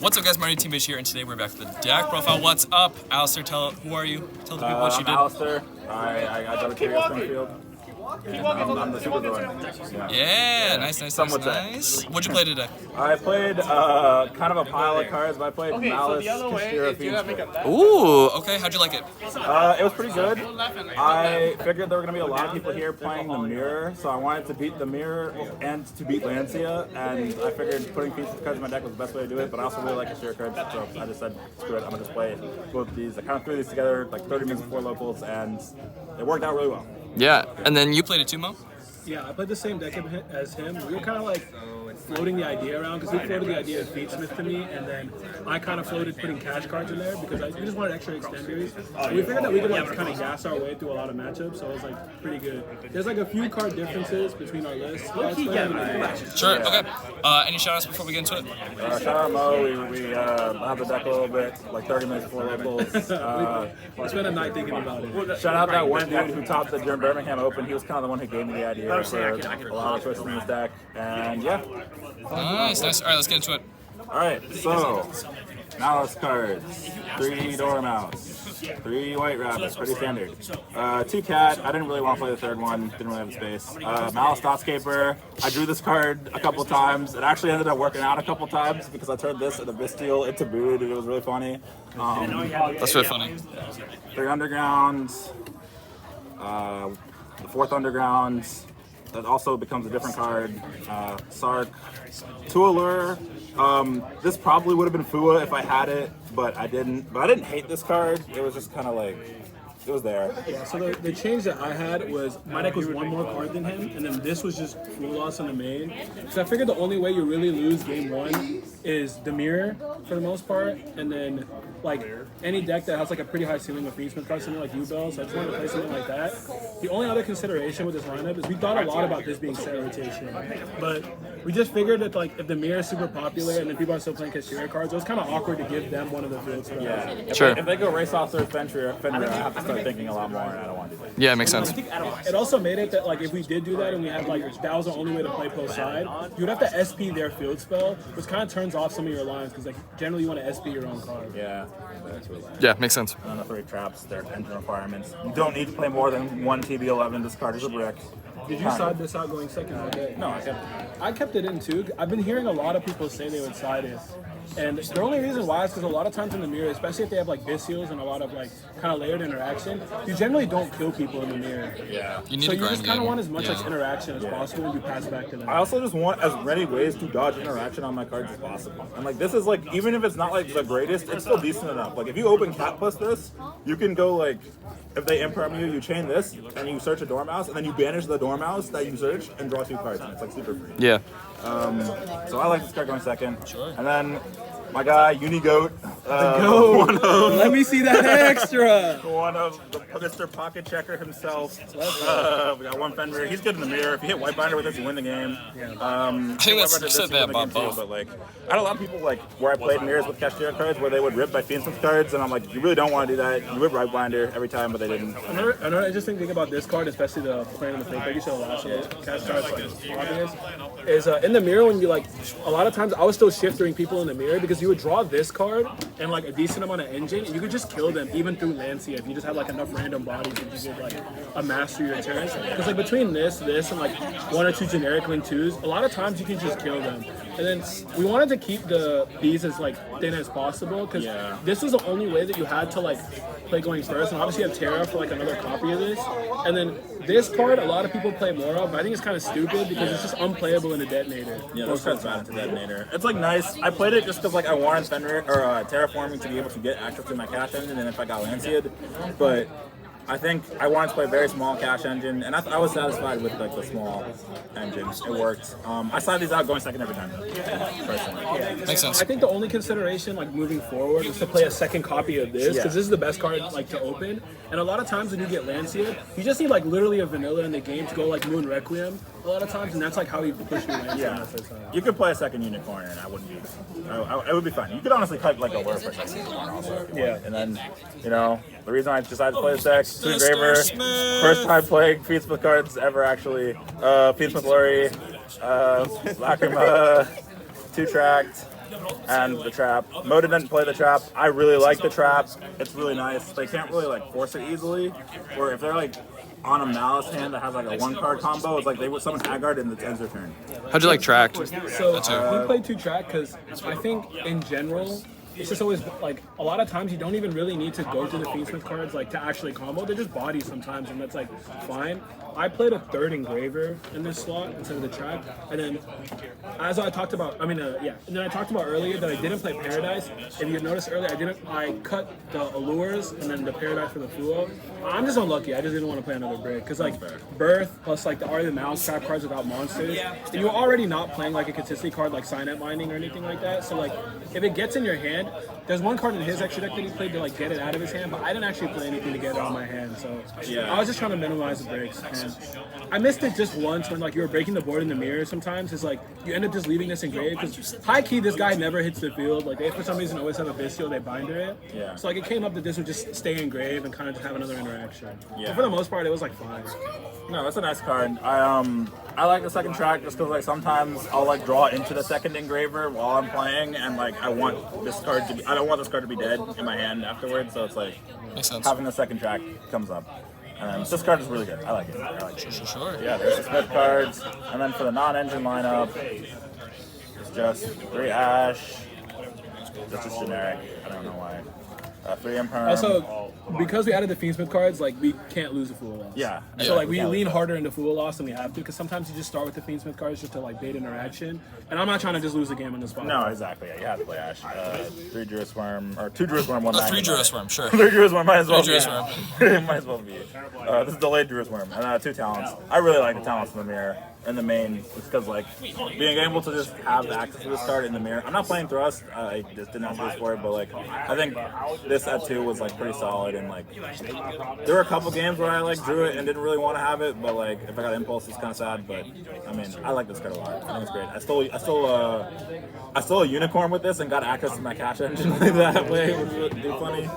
What's up, guys? Marty Teammates here, and today we're back with the deck profile. What's up, Alistair? Who are you? Tell the people what you did. Alistair. I got a carry Springfield. I'm the super villain. Yeah, nice. What'd you play today? I played kind of a pile of cards, but I played Maliss, Kashtira, Fiendsmith. Ooh, okay. How'd you like it? It was pretty good. I figured there were going to be a lot of people here playing the mirror, so I wanted to beat the mirror and to beat Lancia, and I figured putting Fiendsmith cards in my deck was the best way to do it, but I also really like Kashtira cards, so I just said, screw it, I'm going to just play both of these. I kind of threw these together like 30 minutes before locals, and it worked out really well. Yeah, and then you played it too, Mo? Yeah, I played the same deck as him. We were kind of like floating the idea around because he floated the idea of Fiendsmith to me, and then I kind of floated putting cash cards in there because we just wanted extra extenders. We figured that we could like kind of gas our way through a lot of matchups, so it was like pretty good. There's like a few card differences between our lists. Sure. Okay. Any shout outs before we get into it? Shout out Mo. We have the deck a little bit, like 30 minutes before locals. We spent a night thinking about it. Shout out that one dude who topped the Birmingham Open. He was kind of the one who gave me the idea for a lot of choices in this deck, and yeah. Nice. All right, let's get into it. All right, so Maliss cards, 3 Dormouse, 3 White Rabbits, pretty standard. 2 Cat. I didn't really want to play the third one. Didn't really have the space. Maliss Thoughtscaper. I drew this card a couple times. It actually ended up working out a couple times because I turned this and the Bestial into Bood, and it was really funny. That's really funny. 3 Undergrounds. The 4th Underground. That also becomes a different card. Sark. 2 Allure. This probably would have been Fua if I had it, but I didn't. But I didn't hate this card. It was just kind of like, it was there. Yeah, so the change that I had was my deck was 1 more card than him, and then this was just full loss on the main. So I figured the only way you really lose game 1 is the mirror for the most part, and then like any deck that has like a pretty high ceiling of Fiendsmith cards, something like U-Bell, so I just wanted to play something like that. The only other consideration with this lineup is we thought a lot about this being set rotation, but we just figured that like if the mirror is super popular and then people are still playing Kashtira cards, it was kind of awkward to give them one of the field spells. Yeah, sure. If they go Race Officer Fenrir, I have to start thinking a lot more, and I don't want to do that. Yeah, it makes sense. It also made it that like if we did do that and we had like that was the only way to play post side, you would have to SP their field spell, which kind of turns off some of your lines because like generally you want to SP your own card. Yeah, that's really Yeah, makes sense. And the 3 traps, their engine requirements. You don't need to play more than 1 TB11. This card is a brick. Did you side this out going second all day? No, I kept it. I kept it in too. I've been hearing a lot of people say they would side it. And the only reason why is because a lot of times in the mirror, especially if they have like Bestials and a lot of like kind of layered interaction, you generally don't kill people in the mirror. Yeah. You need So to you grind just kind of game. want as much Yeah. like interaction as possible when you pass back to them. I also just want as many ways to dodge interaction on my cards as possible. And like this is like, even if it's not like the greatest, it's still decent enough. Like if you open Cat plus this, you can go like, if they imperm you, you chain this, and you search a Dormouse, and then you banish the Dormouse that you search and draw 2 cards, and it's like super free. Yeah. So I like this card going second. Sure. And then my guy, Unigoat. Let me see that extra. One of the Mr. Pocket Checker himself. We got 1 Fenrir. He's good in the mirror. If you hit White Binder with this, you win the game. I think that's you said that about both. But like, I had a lot of people like where I played mirrors with Kashtira cards where they would rip my Fiendsmith cards, and I'm like, you really don't want to do that. You rip White Binder every time, but they didn't. Another interesting thing about this card, especially the playing the fake, like you said last year, cast cards like obvious, is in the mirror when you like, a lot of times I was still shifting people in the mirror because you would draw this card and like a decent amount of engine, and you could just kill them even through Lancia if you just had like enough random bodies and you did like a master your turns. Because like between this, and like 1 or 2 generic link 2s, a lot of times you can just kill them. And then we wanted to keep the bees as like thin as possible because this was the only way that you had to like play going first. And obviously you have Terra for like another copy of this. And then this card, a lot of people play more of, but I think it's kind of stupid because it's just unplayable in a detonator. Yeah, those cards bad to detonator. It's like nice. I played it just because like I wanted Fenrir or terraforming to be able to get access to my cash engine, and if I got Lancia'd, but I think I wanted to play a very small cash engine, and I was satisfied with like the small engine. It worked. I saw these out going second every time. Personally. Makes sense. I think the only consideration like moving forward is to play a second copy of this because this is the best card like to open. And a lot of times when you get Lancia, you just need like literally a vanilla in the game to go like Moon Requiem a lot of times, and that's like how you push your Lancia. Yeah. You could play a second unicorn, and I wouldn't be. It would be fun. You could honestly cut like a lure for a second unicorn also. Yeah. And then, you know, the reason I decided to play this deck, Two Engraver, first time playing Fiendsmith cards ever actually. Fiendsmith Lurry, Lacrima, 2-tracked. and the trap. Moda didn't play the trap. I really like the trap. It's really nice. They can't really like force it easily. Or if they're like on a Maliss hand that has like a 1-card combo, it's like they would summon Haggard and it ends their turn. How'd you like tracked? So we played 2 track because I think in general it's just always like a lot of times you don't even really need to go through the Fiendsmith cards like to actually combo. They're just bodies sometimes, and that's like fine. I played a 3rd engraver in this slot instead of the track, and then as I talked about, and then I talked about earlier that I didn't play Paradise. If you noticed earlier, I cut the Allures and then the Paradise for the Fluo. I'm just unlucky. I just didn't want to play another brick because like Birth plus like the already the Malice trap cards without monsters, and you're already not playing like a consistency card like Signet Binding or anything like that. So like if it gets in your hand, there's one card in his extra deck that he played to like get it out of his hand, but I didn't actually play anything to get it out of my hand. So I was just trying to minimize the breaks. And I missed it just once when like you were breaking the board in the mirror. Sometimes it's like you end up just leaving this engraved because high key this guy never hits the field. Like they for some reason always have a Bestial, they binder it. Yeah. So like it came up that this would just stay engraved and kind of just have another interaction. Yeah. But for the most part, it was like fine. No, that's a nice card. I like the second track just because like sometimes I'll like draw into the second engraver while I'm playing, and like I don't want this card to be dead in my hand afterwards. So it's like Makes sense. having the second track comes up. And this card is really good. I like it. Sure. Yeah, there's the Smith cards, and then for the non-engine lineup, it's just 3 Ash. That's just generic. I don't know why. 3 Imperm. Also, because we added the Fiendsmith cards, like we can't lose a Fool Loss. Yeah. So like we Yeah. lean harder into Fool Loss than we have to, because sometimes you just start with the Fiendsmith cards just to like bait interaction, and I'm not trying to just lose a game on the spot. No, exactly. Yeah, you have to play Ash. 3 Druid Worm, or 2 Druid Worm, 1 3 Druid Worm, sure. 3 Druid Worm might as well 3 be. Druid Worm. Might as well be. This is delayed Druid Worm, and 2 Talents. I really like the Talents in the mirror. In the main, it's because like being able to just have access to this card in the mirror. I'm not playing Thrust. I just didn't have space for it, but like I think this at 2 was like pretty solid, and like there were a couple games where I like drew it and didn't really want to have it, but like if I got Impulse, it's kind of sad. But I mean, I like this card a lot. I think it's great. I stole a Unicorn with this and got access to my cash engine that way, which would be funny.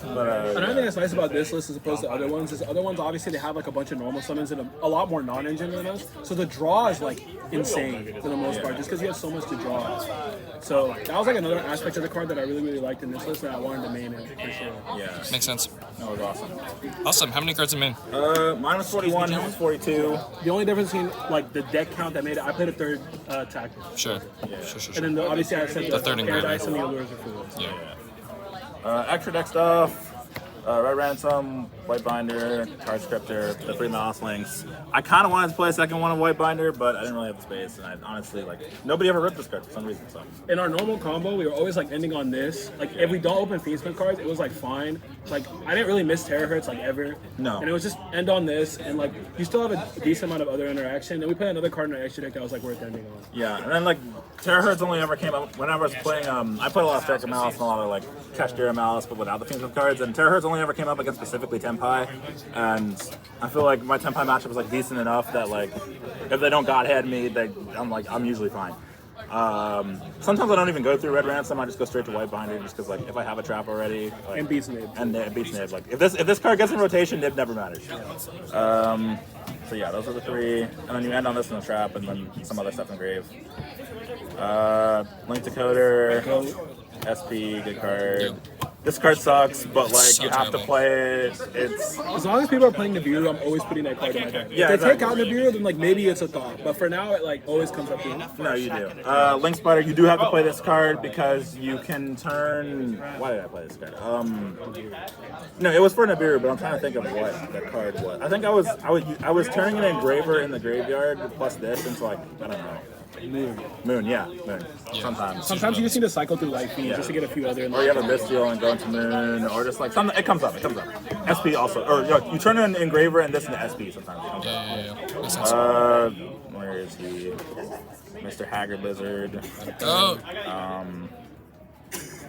But, Another thing that's nice about this list as opposed to other ones is other ones obviously they have like a bunch of normal summons and a lot more non-engine than us. So the draw is like insane for the most part, just because you have so much to draw. So that was like another aspect of the card that I really liked in this list that I wanted to main it for sure. yeah, Makes sense. that was awesome. Awesome. How many cards in main? Mine was 41, his was 42. The only difference between like the deck count that made it, I played a 3rd tactic, Sure. and then obviously I said the 3rd Paradise engraver. and the Allures are fools. Yeah. Extra deck stuff. Red Ransom, White Binder, Card Scriptor, the 3 Malice Links. I kind of wanted to play a second one of White Binder, but I didn't really have the space, and I honestly, like, nobody ever ripped this card for some reason, so. In our normal combo, we were always like ending on this. Like if we don't open Fiendsmith cards, it was like fine. Like I didn't really miss Terahertz like ever. No. And it was just end on this, and like you still have a decent amount of other interaction. And we played another card in our extra deck that was like worth ending on. Yeah, and then, like, Terahertz only ever came up whenever I was playing, I played a lot of Striker Malice and a lot of, like, Kashtira Malice, but without the Fiendsmith cards, and Terahertz only ever came up against specifically Tenpai, and I feel like my Tenpai matchup was, like, decent enough that, like, if they don't Godhead me, I'm usually fine. Sometimes I don't even go through Red Ransom. I just go straight to White Binder, just because like if I have a trap already, like, And beats Nib. and it beats Nib. Like if this card gets in rotation, Nib never matters. So yeah, those are the 3, and then you end on this in the trap, and then some other stuff in grave. Link Decoder, SP, good card. This card sucks, but like So you have to terrible. play it. It's As long as people are playing Nibiru, I'm always putting that card in my deck. Yeah, if they take exactly. out Nibiru, then like maybe it's a thought. But for now, it like always comes up to it. no, you do. Link Spider, you do have to play this card because you can turn. Why did I play this card? No, it was for Nibiru, but I'm trying to think of what that card was. I think I was turning an engraver in the graveyard plus this into like I don't know. Moon, yeah, Moon. Yeah. Sometimes you just need to cycle through Life Fiend Yeah. just to get a few other. Or you have a Bestial and go into Moon, or just like something. It comes up. SP also, or you turn an engraver and this into SP sometimes. Yeah. Makes sense. Where is he? Mr. Haggard Lizard. Oh,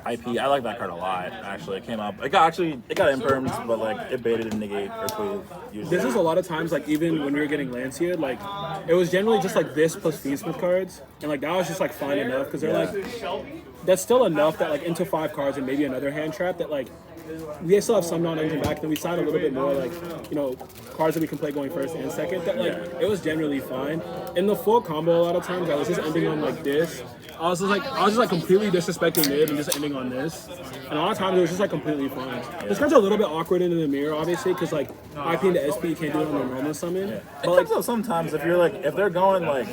IP. I like that card a lot. Actually, it came up. It got imperms, but like it baited and negate or cleave. Usually. This is a lot of times, like even when we were getting Lancia, like it was generally just like this plus Fiendsmith cards, and like that was just like fine enough because they're like that's still enough that like into 5 cards and maybe another hand trap that like we still have some non-engine back, and then we signed a little bit more like, you know, cards that we can play going first and second. That like it was generally fine. In the full combo, a lot of times I was just ending on like this. I was just like completely disrespecting mid and just ending on this. And a lot of times it was just like completely fine. This card's a little bit awkward into the mirror, obviously, because like IP into SP you can't do it on the normal summon. But like sometimes if you're like if they're going like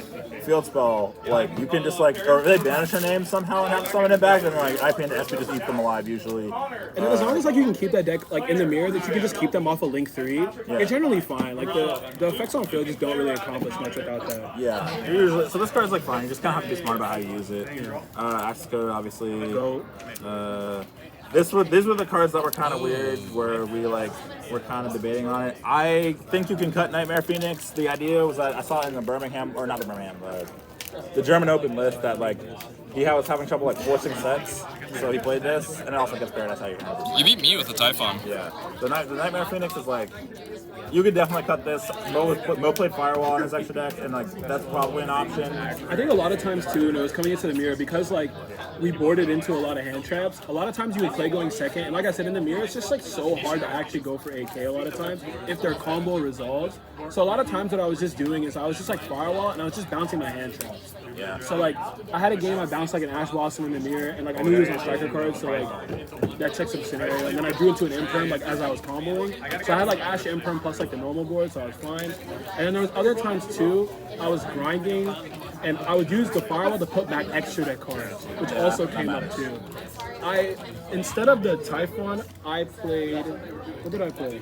field spell, like you can just like or if they banish a name somehow and have to summon it back, then like IP into SP just eat them alive usually. And then as long as like you can keep that deck like in the mirror, that you can just keep them off of Link 3, it's generally fine. Like the effects on field just don't really accomplish much without that. Yeah, usually. So this card's like fine. You just kind of have to be smart about how you use it. Access code, obviously. These were the cards that were kind of weird, where we like were kind of debating on it. I think you can cut Nightmare Phoenix. The idea was that I saw it in the Birmingham, or not the Birmingham, the German Open list that like he was having trouble like forcing sets, so he played this, and it also gets paired. That's how you can. You beat me with the Typhon. Yeah, the Nightmare Phoenix is like. You could definitely cut this. Mo played Firewall on his extra deck, and like that's probably an option. I think a lot of times too, it was coming into the mirror because like we boarded into a lot of hand traps. A lot of times you would play going second, and like I said in the mirror, it's just like so hard to actually go for AK a lot of times if their combo resolves. So a lot of times what I was just doing is I was just like Firewall, and I was just bouncing my hand traps. Yeah. So like I had a game I bounced like an Ash Blossom in the mirror, and like I knew he was on striker card, so like that checks up scenario. And then I drew into an Imperm like as I was comboing. So I had like Ash Imperm plus like the normal board, so I was fine. And then there was other times too, I was grinding, and I would use the Firewall to put back extra deck cards, which also came up too. Instead of the Typhon, I played. What did I play?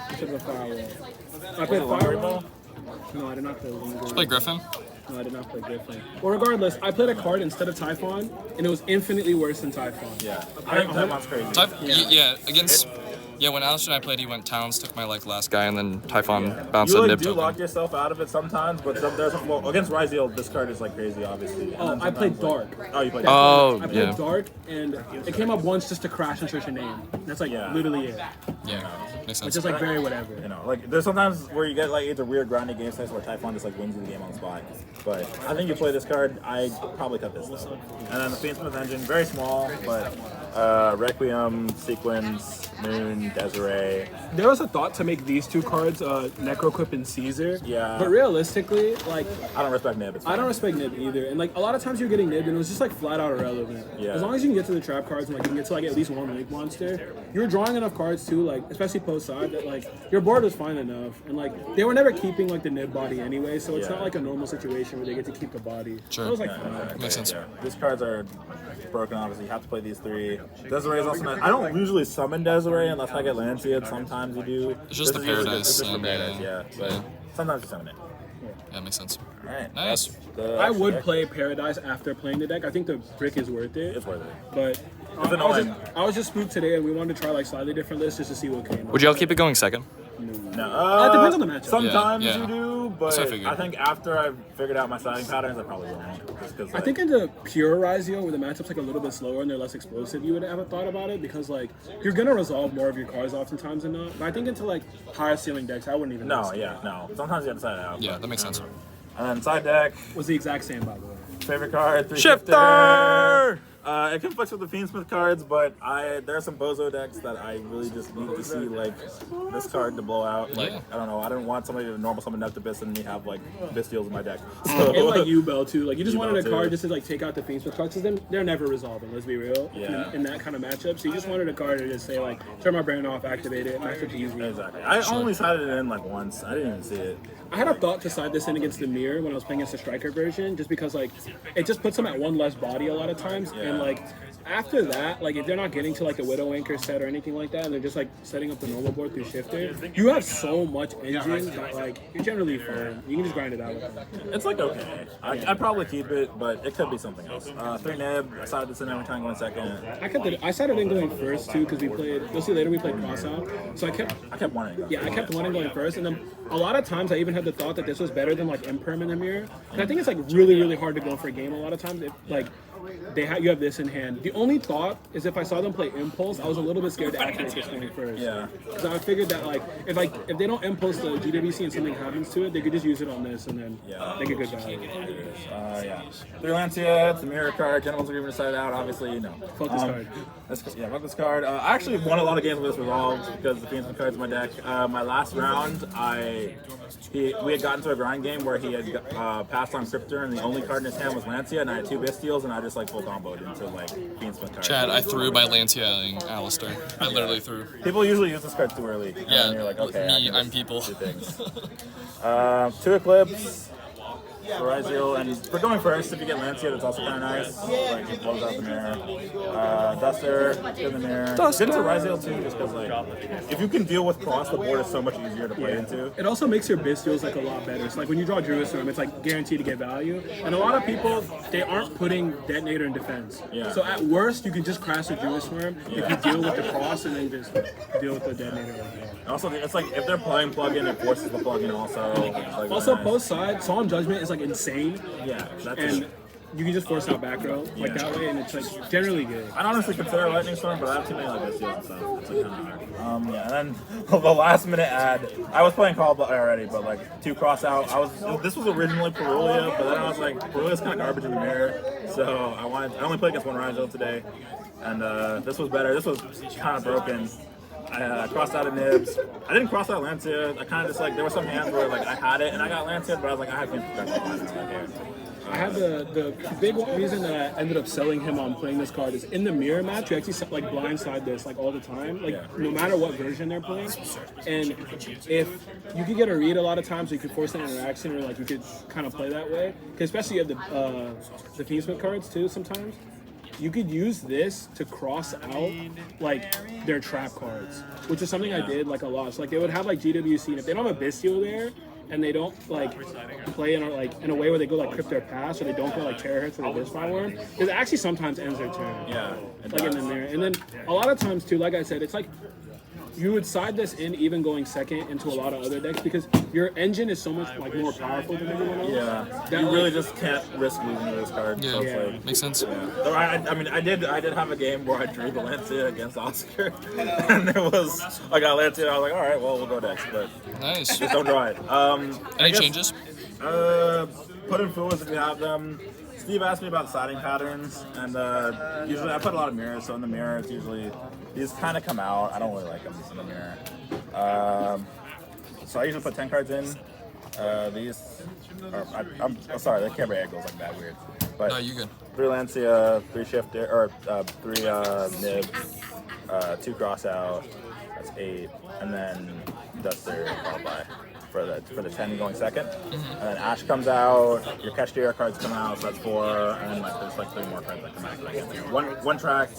Instead of the Firewall, I played Firewall. No, I did not play Linger. Play Griffin. No, I did not play Griffin. Well, regardless, I played a card instead of Typhon, and it was infinitely worse than Typhon. Yeah, I think Typhon's crazy. Yeah, against. Yeah, when Alistair and I played, he went Towns, took my like last guy, and then Typhon bounced You a like nib do token. lock yourself out of it sometimes, but there's a flow. Against Ryzeal, this card is like crazy, obviously. Oh, I played Dark. Oh, you played. Oh, I played yeah. Dark, and it came up once just to crash and search a name. That's like literally it. Yeah, makes sense. It's just like very whatever. You know, like there's sometimes where you get like either weird grinding game styles where Typhon just like wins you the game on the spot. But I think you play this card, I probably cut this though. And then the Fiendsmith engine, very small, but Requiem, Sequence, Moon, Desiree. There was a thought to make these two cards Necroquip and Caesar. Yeah. But realistically, like I don't respect Nib. I don't respect Nib either. And like a lot of times you're getting Nib and it was just like flat out irrelevant. Yeah. As long as you can get to the trap cards and like you can get to like at least one Link monster, you're drawing enough cards too, like especially post side that like your board was fine enough. And like they were never keeping like the Nib body anyway, so it's not like a normal situation where they get to keep the body. Sure. So it was like fine. Makes sense. Yeah. These cards are broken, obviously. You have to play these three. Desiree is also nice. I don't usually summon Desiree unless I get Lancia. Sometimes you do. It's just This the is usually Paradise it's just the and, Paradise, yeah. But yeah. sometimes you summon it. Yeah, makes sense. Alright. Nice. I would play Paradise after playing the deck. I think the brick is worth it. It's worth it. But annoying. I was just spooked today and we wanted to try like slightly different lists just to see what came up. Would y'all keep it going second? No. It depends on the matchup. Sometimes Yeah. you do, but That's what I figured. I think after I've figured out my siding patterns, I probably won't. Just 'cause, I think in the pure Ryzeal, where the matchup's like a little bit slower and they're less explosive, you would have a thought about it because like you're gonna resolve more of your cards oftentimes than not. But I think into like higher ceiling decks, I wouldn't even. No, risk it. yeah, no. Sometimes you have to side it out. Yeah, that makes sense. And then side deck, Was the exact same by the way. favorite card, 3 Shifter! It conflicts with the Fiendsmith cards, but there are some Bozo decks that I really just need to see like this card to blow out. Like Yeah. I don't know, I didn't want somebody to normal summon Neptibus and me have like Bystials in my deck. And So like U-Bell too. Like you just U-Bell wanted a card too. just to like take out the Fiendsmith cards because they're never resolving. Let's be real. Yeah. In that kind of matchup, so you just wanted a card to just say like turn my brain off, activate it, matchup easy. exactly. I only sided it in like once. I didn't even see it. I had a thought to side this in against the mirror when I was playing against the striker version, just because like it just puts them at one less body a lot of times, and like after that, like if they're not getting to like a Widow Anchor set or anything like that, and they're just like setting up the normal board through Shifter, you have so much engine that like you're generally fine. You can just grind it out with them. It's like okay. I'd probably keep it, but it could be something else. 3 Nib, I sided this in every time going second. I started in going first too because we played. You'll see later we played cross out, so I kept I kept wanting it. I kept wanting going first, and then a lot of times I even had the thought that this was better than like Imperm in the mirror. And I think it's like really hard to go for a game a lot of times. If, like you have this in hand. The only thought is if I saw them play Impulse, I was a little bit scared to activate this thing first. Yeah. Because I figured that if they don't Impulse the GWC and something happens to it, they could just use it on this and then they get good value. Yeah. 3 Lancia, it's a mirror card. Generals are even decided out. Obviously, no. Fuck this card. Fuck this card. I actually won a lot of games with this resolved because the Fiendsmith card's in my deck. My last round, we had gotten to a grind game where he had passed on Cryptor and the only card in his hand was Lancia, and I had 2 Bystials, and I just like full comboed into like Fiendsmith cards. Chad, I threw my Lancia Alistair. I literally threw. People usually use this card too early. Yeah, and you're like, okay, me, I'm people. 2 things. 2 Eclipse. Horizio, and for going first, if you get Lancia, that's also kind of nice. Like, it blows out the mirror. Duster, in the mirror. Good to Horizio too, just because, like, if you can deal with cross, the board is so much easier to play into. It also makes your Bystials like a lot better. So like when you draw Jerusalem, it's like guaranteed to get value. And a lot of people, they aren't putting Detonator in defense. Yeah. So at worst, you can just crash the Jerusalem if you deal with the cross and then just deal with the Detonator like that. Also, it's like if they're playing plug-in, it forces the plug-in also. Like, Also, nice. post side, Solemn Judgment is like insane. Yeah, that's And you can just force out back row like that way, and it's like generally good. I'd honestly consider Lightning Storm, but I have too many like Bystials and stuff. It's like kind of hard. And then the last minute ad. I was playing Call already, but like 2 cross out. This was originally Perulia, but then I was like, Perulia's kind of garbage in the mirror, so I only played against 1 Rigel today, and this was better. This was kind of broken. I crossed out a Nibs. I didn't cross out Lancia. I kind of just like, there were some hands where like I had it and I got Lancia, but I was like, I have to here. I had the big reason that I ended up selling him on playing this card is in the mirror match, you actually like blindside this like all the time, like no matter what version they're playing. And if you could get a read a lot of times, so you could force an interaction or like you could kind of play that way. Because especially you have the Fiendsmith cards too sometimes. You could use this to cross out like their trap cards, which is something I did like a lot. So like they would have like GWC, and if they don't have a Bystial there and they don't like play in a way where they go like Crypt their pass, or they don't go like Terror Hits or Reverse Fireworm, it actually sometimes ends their turn. Yeah. Like in the mirror. And then a lot of times too, like I said, it's like you would side this in even going second into a lot of other decks because your engine is so much like more powerful than everyone else. Yeah, that, you really just can't risk losing to this card. Yeah, So it's like, makes sense. So I mean, I did have a game where I drew the Lancia against Oscar, and there was I got Lancia. And I was like, all right, well, we'll go next, but Nice. just don't draw it. Any changes? Put in fools if you have them. Steve asked me about siding patterns, and usually I put a lot of mirrors. So in the mirror, it's usually these kind of come out. I don't really like them in the mirror. So I usually put 10 cards in. These, I'm sorry, the camera goes like that weird. But No, you good. 3 Lancia, 3 shifter, or 3 nibs, 2 cross out. That's 8, and then Duster followed by for the 10 going second. And then Ash comes out. Your Kashtira cards come out, so that's 4, and then like there's like 3 more cards that come out. One track.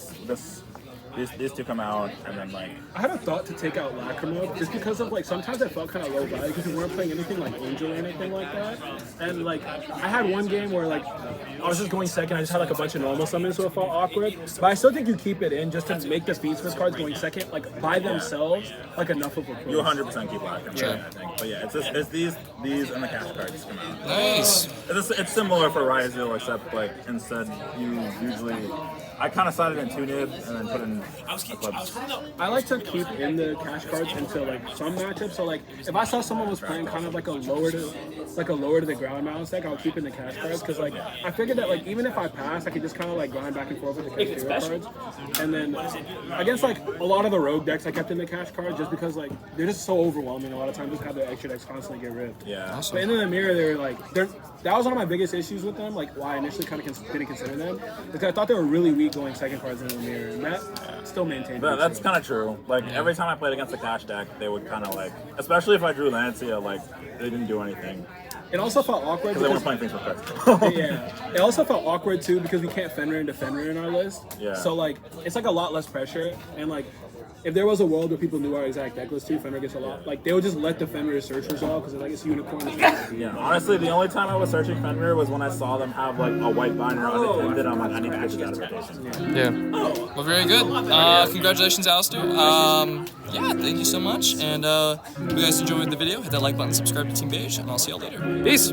These 2 come out, and then like I had a thought to take out Lacrimo just because of like sometimes I felt kind of low value because we weren't playing anything like Angel or anything like that. And like I had one game where like I was just going second, I just had like a bunch of normal summons, so it felt awkward. But I still think you keep it in just to make the Fiendsmith cards going second like by themselves like enough of a push. you 100% keep Lacrimo, Sure. I think. But yeah, it's these and the cash cards come out. Nice. It's similar for Ryazil, except like instead you usually I kind of sided in 2 nibs and then put in Eclipse. I like to keep in the cash cards into like some matchups. So like if I saw someone was playing kind of like a lower to the ground Maliss deck, I would keep in the cash cards because like I figured that like even if I pass, I could just kind of like grind back and forth with the Kashtira cards. And then against like a lot of the rogue decks, I kept in the cash cards just because like they're just so overwhelming. A lot of times just have their extra decks constantly get ripped. Yeah. But in the mirror, that was one of my biggest issues with them. Like why I initially kind of didn't consider them because I thought they were really weak going second cards in the mirror, and that still maintained. But that's kind of true. Like every time I played against the cash deck, they would kind of like, especially if I drew Lancia, like they didn't do anything It also felt awkward because they weren't playing things with cards. yeah. It also felt awkward too because we can't Fenrir into Fenrir in our list. Yeah. So like it's like a lot less pressure and like if there was a world where people knew our exact deck list too, Fenrir gets a lot. Like they would just let the Fenrir search resolve because like it's unicorn. Yeah, honestly, the only time I was searching Fenrir was when I saw them have like a white binder unattended. I'm like, I need to get this out of rotation. Yeah. Well, very good. Congratulations, Alistair. Yeah, thank you so much. And if you guys enjoyed the video, hit that like button, subscribe to Team Beige, and I'll see y'all later. Peace.